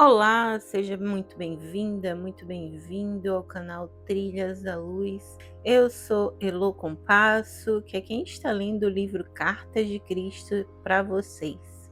Olá, seja muito bem-vinda, muito bem-vindo ao canal Trilhas da Luz. Eu sou Elô Compasso, que é quem está lendo o livro Cartas de Cristo para vocês.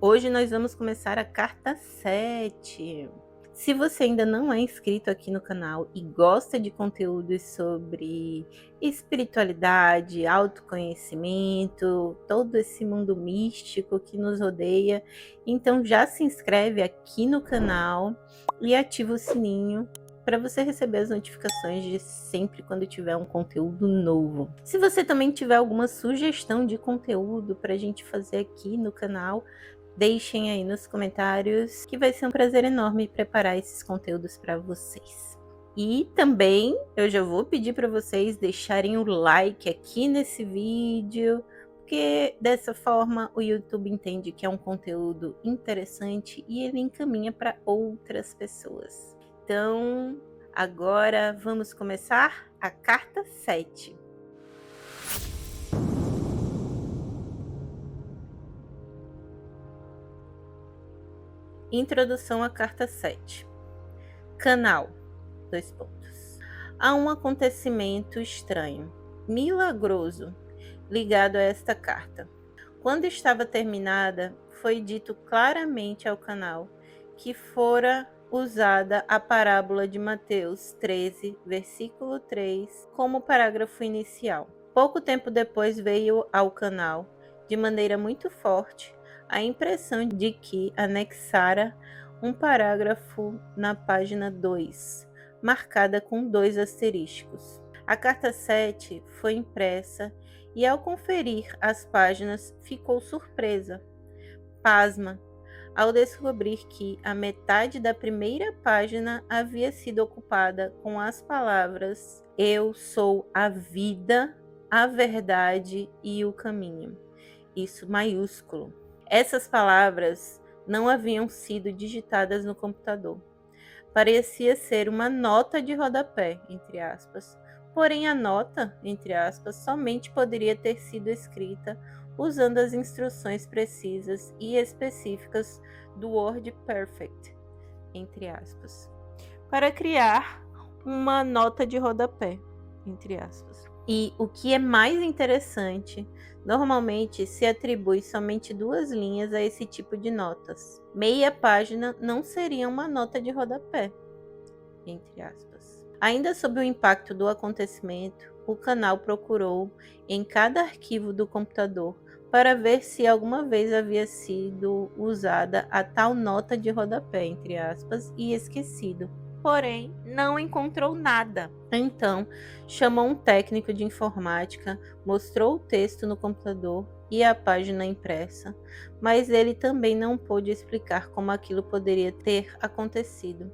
Hoje nós vamos começar a carta 7. Se você ainda não é inscrito aqui no canal e gosta de conteúdos sobre espiritualidade, autoconhecimento, todo esse mundo místico que nos rodeia, então já se inscreve aqui no canal e ativa o sininho para você receber as notificações de sempre quando tiver um conteúdo novo. Se você também tiver alguma sugestão de conteúdo para a gente fazer aqui no canal, deixem aí nos comentários, que vai ser um prazer enorme preparar esses conteúdos para vocês. E também eu já vou pedir para vocês deixarem o like aqui nesse vídeo, porque dessa forma o YouTube entende que é um conteúdo interessante e ele encaminha para outras pessoas. Então, agora vamos começar a carta 7. Introdução à carta 7. Canal. 2 pontos. Há um acontecimento estranho, milagroso, ligado a esta carta. Quando estava terminada, foi dito claramente ao canal que fora usada a parábola de Mateus 13, versículo 3, como parágrafo inicial. Pouco tempo depois veio ao canal, de maneira muito forte, a impressão de que anexara um parágrafo na página 2, marcada com 2 asteriscos. A carta 7 foi impressa e, ao conferir as páginas, ficou surpresa, pasma, ao descobrir que a metade da primeira página havia sido ocupada com as palavras "Eu sou a vida, a verdade e o caminho", isso maiúsculo. Essas palavras não haviam sido digitadas no computador. Parecia ser uma nota de rodapé, entre aspas. Porém, a nota, entre aspas, somente poderia ter sido escrita usando as instruções precisas e específicas do WordPerfect, entre aspas, para criar uma nota de rodapé, entre aspas. E o que é mais interessante, normalmente se atribui somente 2 linhas a esse tipo de notas. Meia página não seria uma nota de rodapé, entre aspas. Ainda sob o impacto do acontecimento, o canal procurou em cada arquivo do computador para ver se alguma vez havia sido usada a tal nota de rodapé, entre aspas, e esquecido. Porém, não encontrou nada. Então, chamou um técnico de informática, mostrou o texto no computador e a página impressa, mas ele também não pôde explicar como aquilo poderia ter acontecido.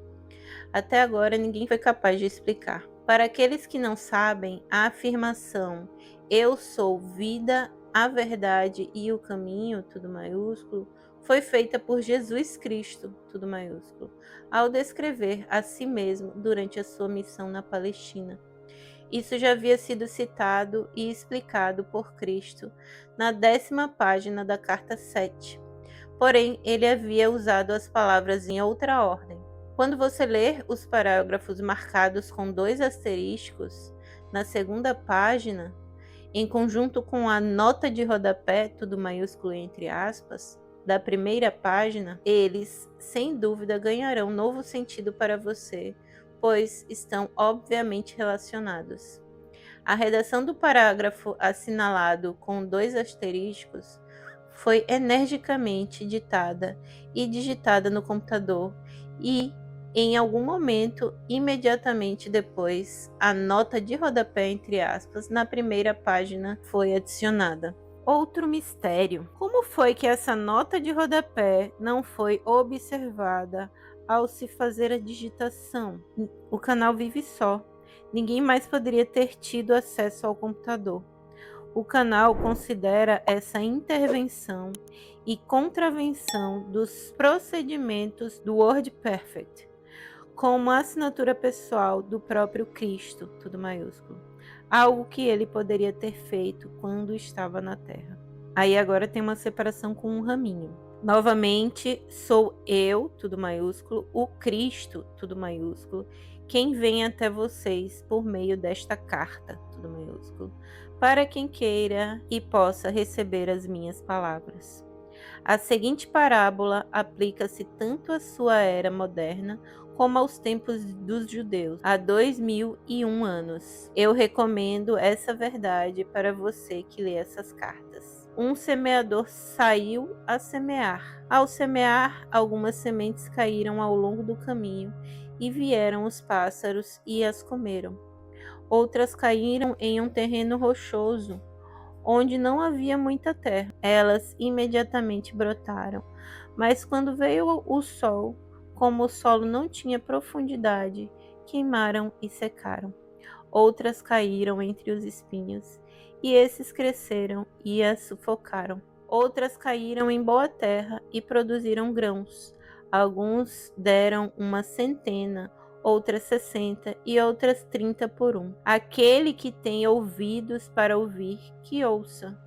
Até agora, ninguém foi capaz de explicar. Para aqueles que não sabem, a afirmação "Eu sou vida, a verdade e o caminho", tudo maiúsculo, foi feita por Jesus Cristo, tudo maiúsculo, ao descrever a si mesmo durante a sua missão na Palestina. Isso já havia sido citado e explicado por Cristo na 10ª página da carta 7. Porém, ele havia usado as palavras em outra ordem. Quando você ler os parágrafos marcados com 2 asteriscos na 2ª página, em conjunto com a nota de rodapé, tudo maiúsculo entre aspas, da primeira página, eles, sem dúvida, ganharão novo sentido para você, pois estão obviamente relacionados. A redação do parágrafo assinalado com 2 asteriscos foi energicamente ditada e digitada no computador e, em algum momento, imediatamente depois, a nota de rodapé, entre aspas, na primeira página foi adicionada. Outro mistério: como foi que essa nota de rodapé não foi observada ao se fazer a digitação? O canal vive só. Ninguém mais poderia ter tido acesso ao computador. O canal considera essa intervenção e contravenção dos procedimentos do WordPerfect como a assinatura pessoal do próprio Cristo, tudo maiúsculo, algo que ele poderia ter feito quando estava na Terra. Aí agora tem uma separação com um raminho. Novamente, sou eu, tudo maiúsculo, o Cristo, tudo maiúsculo, quem vem até vocês por meio desta carta, tudo maiúsculo, para quem queira e possa receber as minhas palavras. A seguinte parábola aplica-se tanto à sua era moderna como aos tempos dos judeus, há 2001 anos. Eu recomendo essa verdade para você que lê essas cartas. Um semeador saiu a semear. Ao semear, algumas sementes caíram ao longo do caminho e vieram os pássaros e as comeram. Outras caíram em um terreno rochoso, onde não havia muita terra. Elas imediatamente brotaram, mas quando veio o sol, como o solo não tinha profundidade, queimaram e secaram. Outras caíram entre os espinhos, e esses cresceram e as sufocaram. Outras caíram em boa terra e produziram grãos. Alguns deram uma centena, outras 60 e outras 30 por um. Aquele que tem ouvidos para ouvir, que ouça.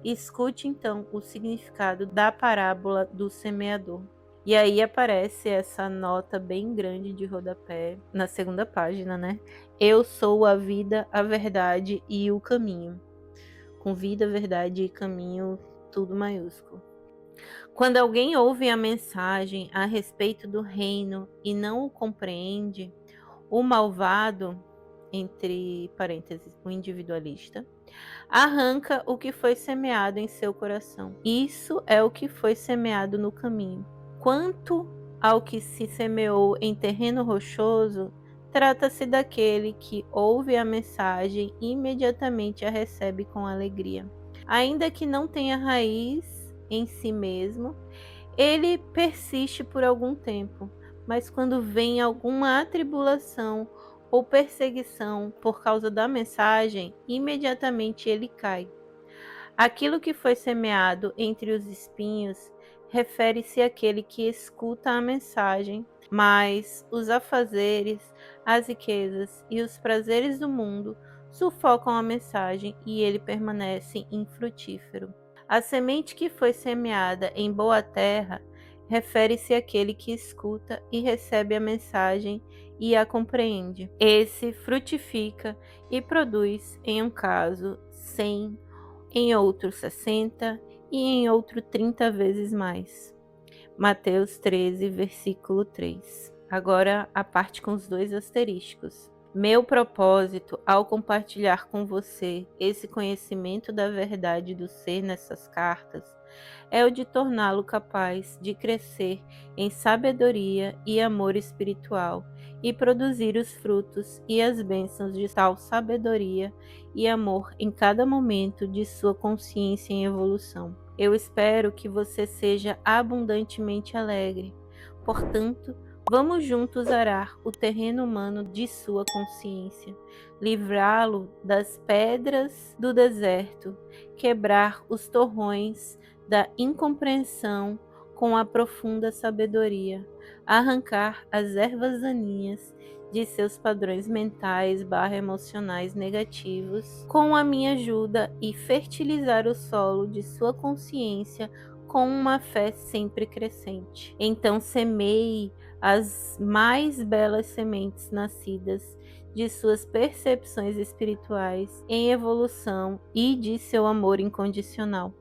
Escute então o significado da parábola do semeador. E aí aparece essa nota bem grande de rodapé na segunda página, né? Eu sou a vida, a verdade e o caminho. Com vida, verdade e caminho, tudo maiúsculo. Quando alguém ouve a mensagem a respeito do reino e não o compreende, o malvado, entre parênteses, o individualista, arranca o que foi semeado em seu coração. Isso é o que foi semeado no caminho. Quanto ao que se semeou em terreno rochoso, trata-se daquele que ouve a mensagem e imediatamente a recebe com alegria. Ainda que não tenha raiz em si mesmo, ele persiste por algum tempo, mas quando vem alguma atribulação ou perseguição por causa da mensagem, imediatamente ele cai. Aquilo que foi semeado entre os espinhos refere-se àquele que escuta a mensagem, mas os afazeres, as riquezas e os prazeres do mundo sufocam a mensagem e ele permanece infrutífero. A semente que foi semeada em boa terra refere-se àquele que escuta e recebe a mensagem e a compreende. Esse frutifica e produz, em um caso, 100, em outro 60 e em outro 30 vezes mais. Mateus 13, versículo 3. Agora a parte com os 2 asterísticos. Meu propósito ao compartilhar com você esse conhecimento da verdade do ser nessas cartas é o de torná-lo capaz de crescer em sabedoria e amor espiritual e produzir os frutos e as bênçãos de tal sabedoria e amor em cada momento de sua consciência em evolução. Eu espero que você seja abundantemente alegre. Portanto, vamos juntos arar o terreno humano de sua consciência, livrá-lo das pedras do deserto, quebrar os torrões da incompreensão com a profunda sabedoria, arrancar as ervas daninhas de seus padrões mentais emocionais negativos com a minha ajuda e fertilizar o solo de sua consciência com uma fé sempre crescente. Então semeie as mais belas sementes nascidas de suas percepções espirituais em evolução e de seu amor incondicional.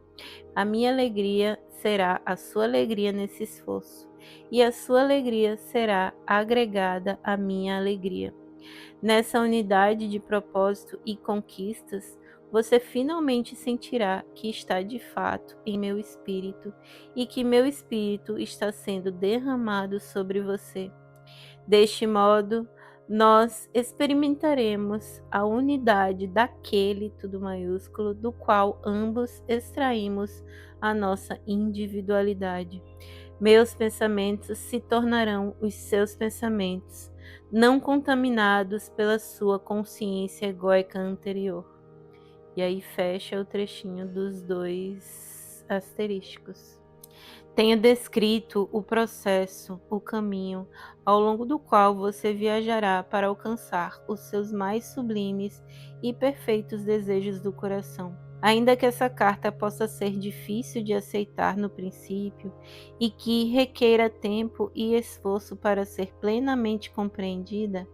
A minha alegria será a sua alegria nesse esforço, e a sua alegria será agregada à minha alegria. Nessa unidade de propósito e conquistas, você finalmente sentirá que está de fato em meu espírito e que meu espírito está sendo derramado sobre você. Deste modo, nós experimentaremos a unidade daquele, tudo maiúsculo, do qual ambos extraímos a nossa individualidade. Meus pensamentos se tornarão os seus pensamentos, não contaminados pela sua consciência egóica anterior. E aí fecha o trechinho dos 2 asterísticos. Tenho descrito o processo, o caminho, ao longo do qual você viajará para alcançar os seus mais sublimes e perfeitos desejos do coração. Ainda que essa carta possa ser difícil de aceitar no princípio e que requeira tempo e esforço para ser plenamente compreendida,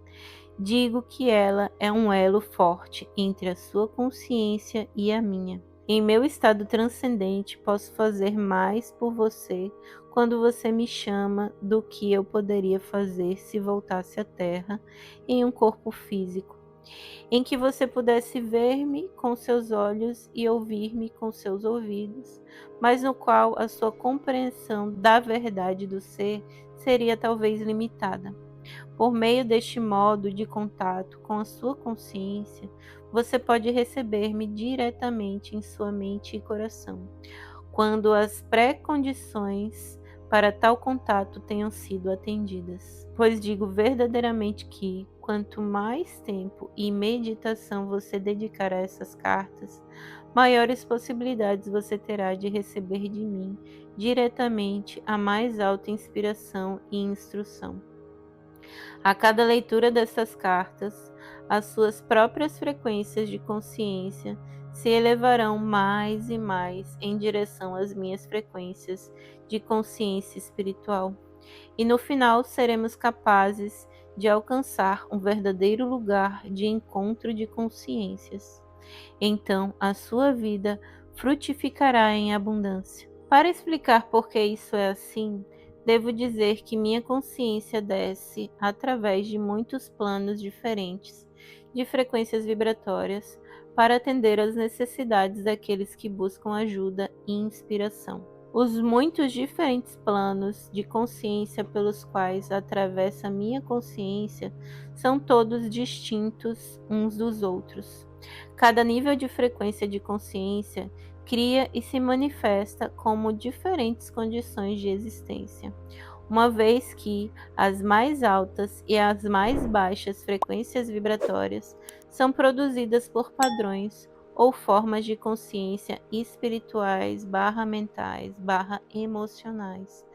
digo que ela é um elo forte entre a sua consciência e a minha. Em meu estado transcendente, posso fazer mais por você quando você me chama do que eu poderia fazer se voltasse à Terra em um corpo físico, em que você pudesse ver-me com seus olhos e ouvir-me com seus ouvidos, mas no qual a sua compreensão da verdade do ser seria talvez limitada. Por meio deste modo de contato com a sua consciência, você pode receber-me diretamente em sua mente e coração, quando as pré-condições para tal contato tenham sido atendidas. Pois digo verdadeiramente que, quanto mais tempo e meditação você dedicar a essas cartas, maiores possibilidades você terá de receber de mim diretamente a mais alta inspiração e instrução. A cada leitura dessas cartas, as suas próprias frequências de consciência se elevarão mais e mais em direção às minhas frequências de consciência espiritual. E no final seremos capazes de alcançar um verdadeiro lugar de encontro de consciências. Então a sua vida frutificará em abundância. Para explicar por que isso é assim, devo dizer que minha consciência desce através de muitos planos diferentes de frequências vibratórias para atender às necessidades daqueles que buscam ajuda e inspiração. Os muitos diferentes planos de consciência pelos quais atravessa minha consciência são todos distintos uns dos outros. Cada nível de frequência de consciência cria e se manifesta como diferentes condições de existência, uma vez que as mais altas e as mais baixas frequências vibratórias são produzidas por padrões ou formas de consciência espirituais, mentais, emocionais,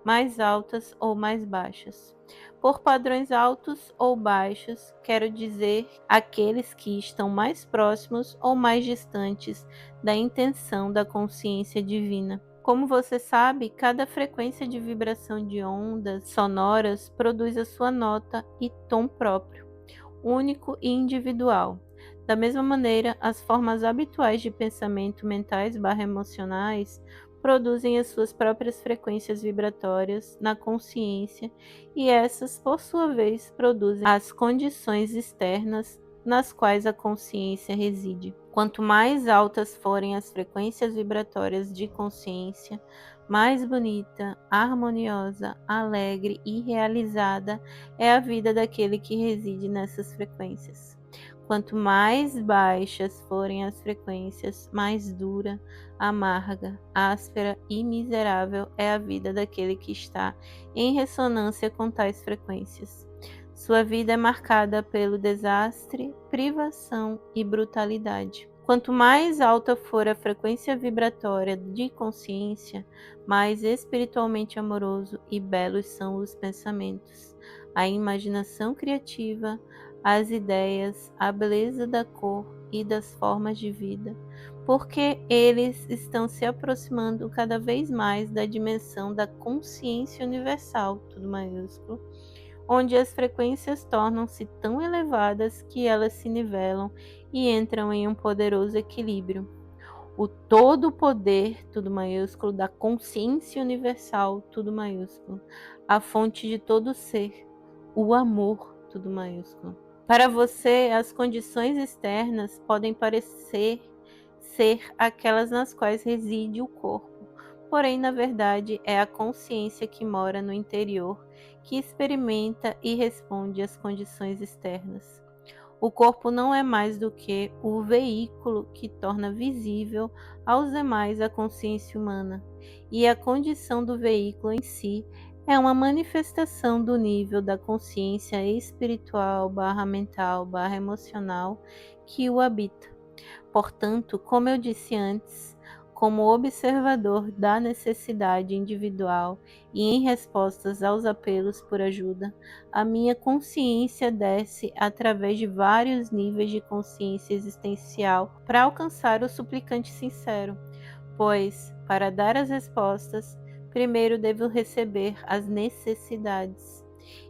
mais altas ou mais baixas. Por padrões altos ou baixos, quero dizer aqueles que estão mais próximos ou mais distantes da intenção da consciência divina. Como você sabe, cada frequência de vibração de ondas sonoras produz a sua nota e tom próprio, único e individual. Da mesma maneira, as formas habituais de pensamento mentais emocionais produzem as suas próprias frequências vibratórias na consciência e essas, por sua vez, produzem as condições externas nas quais a consciência reside. Quanto mais altas forem as frequências vibratórias de consciência, mais bonita, harmoniosa, alegre e realizada é a vida daquele que reside nessas frequências. Quanto mais baixas forem as frequências, mais dura, amarga, áspera e miserável é a vida daquele que está em ressonância com tais frequências. Sua vida é marcada pelo desastre, privação e brutalidade. Quanto mais alta for a frequência vibratória de consciência, mais espiritualmente amoroso e belos são os pensamentos, a imaginação criativa, as ideias, a beleza da cor e das formas de vida, porque eles estão se aproximando cada vez mais da dimensão da consciência universal, tudo maiúsculo, onde as frequências tornam-se tão elevadas que elas se nivelam e entram em um poderoso equilíbrio. O todo poder, tudo maiúsculo, da consciência universal, tudo maiúsculo, a fonte de todo ser, o amor, tudo maiúsculo. Para você, as condições externas podem parecer ser aquelas nas quais reside o corpo, porém, na verdade, é a consciência que mora no interior, que experimenta e responde às condições externas. O corpo não é mais do que o veículo que torna visível aos demais a consciência humana, e a condição do veículo em si é uma manifestação do nível da consciência espiritual, mental, emocional que o habita. Portanto, como eu disse antes, como observador da necessidade individual e em respostas aos apelos por ajuda, a minha consciência desce através de vários níveis de consciência existencial para alcançar o suplicante sincero, pois, para dar as respostas, primeiro devo receber as necessidades.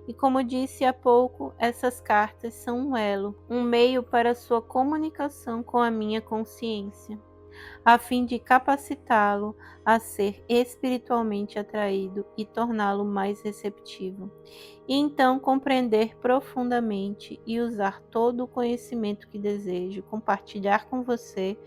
E como disse há pouco, essas cartas são um elo, um meio para sua comunicação com a minha consciência, a fim de capacitá-lo a ser espiritualmente atraído e torná-lo mais receptivo, e então compreender profundamente e usar todo o conhecimento que desejo compartilhar com você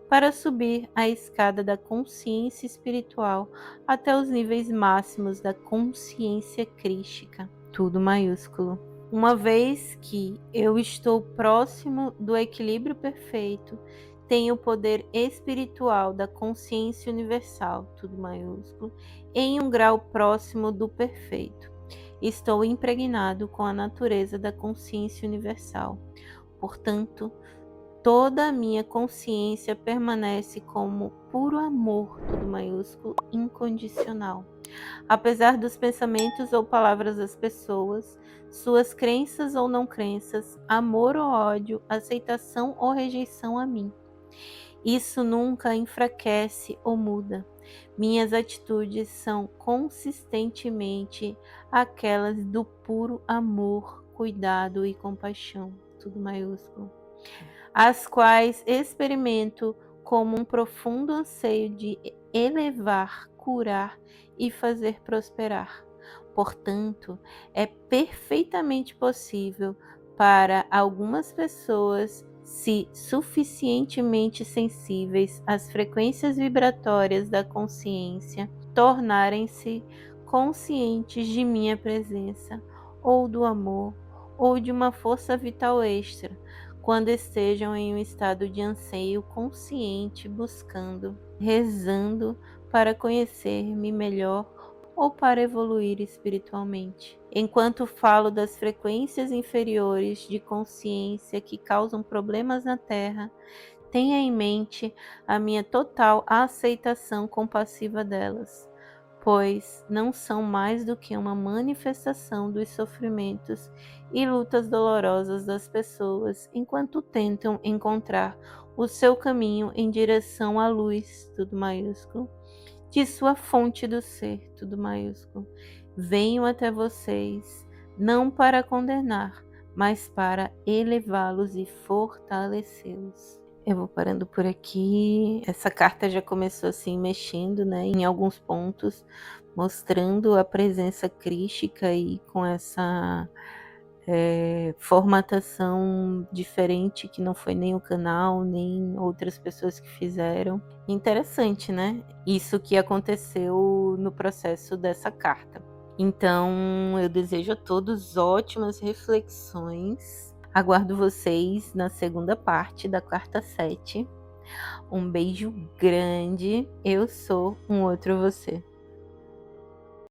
para subir a escada da consciência espiritual até os níveis máximos da consciência crística, tudo maiúsculo. Uma vez que eu estou próximo do equilíbrio perfeito, tenho o poder espiritual da consciência universal, tudo maiúsculo, em um grau próximo do perfeito. Estou impregnado com a natureza da consciência universal. Portanto, toda a minha consciência permanece como puro amor, tudo maiúsculo, incondicional. Apesar dos pensamentos ou palavras das pessoas, suas crenças ou não crenças, amor ou ódio, aceitação ou rejeição a mim. Isso nunca enfraquece ou muda. Minhas atitudes são consistentemente aquelas do puro amor, cuidado e compaixão, tudo maiúsculo, as quais experimento como um profundo anseio de elevar, curar e fazer prosperar. Portanto, é perfeitamente possível para algumas pessoas, se suficientemente sensíveis às frequências vibratórias da consciência, tornarem-se conscientes de minha presença, ou do amor, ou de uma força vital extra, quando estejam em um estado de anseio consciente, buscando, rezando para conhecer-me melhor ou para evoluir espiritualmente. Enquanto falo das frequências inferiores de consciência que causam problemas na Terra, tenha em mente a minha total aceitação compassiva delas, pois não são mais do que uma manifestação dos sofrimentos e lutas dolorosas das pessoas enquanto tentam encontrar o seu caminho em direção à luz, tudo maiúsculo, de sua fonte do ser, tudo maiúsculo. Venho até vocês, não para condenar, mas para elevá-los e fortalecê-los. Eu vou parando por aqui. Essa carta já começou assim, mexendo, né, em alguns pontos, mostrando a presença crística e com essa formatação diferente, que não foi nem o canal, nem outras pessoas que fizeram. Interessante, né? Isso que aconteceu no processo dessa carta. Então, eu desejo a todos ótimas reflexões. Aguardo vocês na segunda parte da carta 7. Um beijo grande. Eu sou um outro você.